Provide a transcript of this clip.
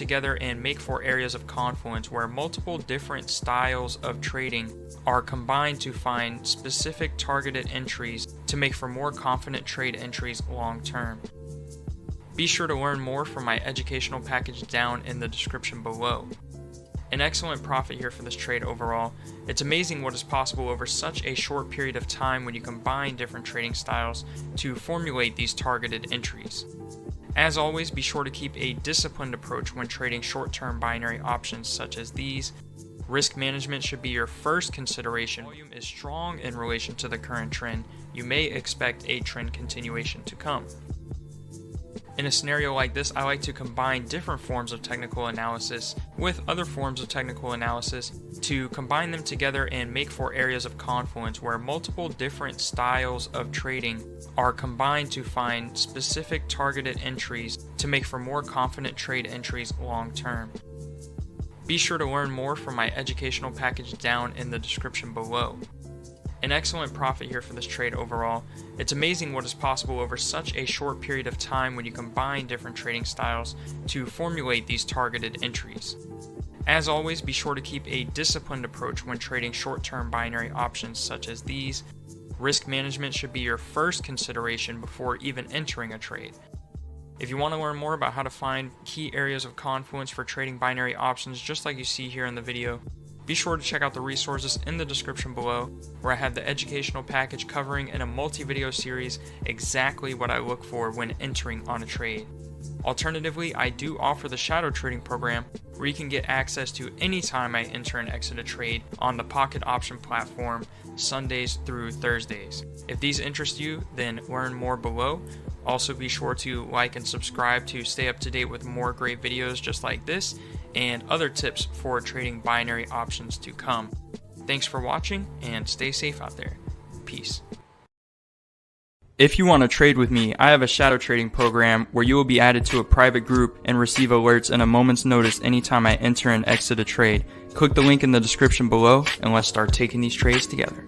together and make for areas of confluence where multiple different styles of trading are combined to find specific targeted entries to make for more confident trade entries long term. Be sure to learn more from my educational package down in the description below. An excellent profit here for this trade overall. It's amazing what is possible over such a short period of time when you combine different trading styles to formulate these targeted entries. As always, be sure to keep a disciplined approach when trading short-term binary options such as these. Risk management should be your first consideration. Volume is strong in relation to the current trend. You may expect a trend continuation to come. In a scenario like this, I like to combine different forms of technical analysis with other forms of technical analysis to combine them together and make for areas of confluence where multiple different styles of trading are combined to find specific targeted entries to make for more confident trade entries long term. Be sure to learn more from my educational package down in the description below. An excellent profit here for this trade overall. It's amazing what is possible over such a short period of time when you combine different trading styles to formulate these targeted entries. As always, be sure to keep a disciplined approach when trading short-term binary options such as these. Risk management should be your first consideration before even entering a trade. If you want to learn more about how to find key areas of confluence for trading binary options just like you see here in the video, be sure to check out the resources in the description below, where I have the educational package covering in a multi-video series exactly what I look for when entering on a trade. Alternatively, I do offer the shadow trading program where you can get access to any time I enter and exit a trade on the Pocket Option platform Sundays through Thursdays. If these interest you, then learn more below. Also be sure to like and subscribe to stay up to date with more great videos just like this and other tips for trading binary options to come. Thanks for watching and stay safe out there. Peace. If you want to trade with me, I have a shadow trading program where you will be added to a private group and receive alerts in a moment's notice anytime I enter and exit a trade. Click the link in the description below and let's start taking these trades together.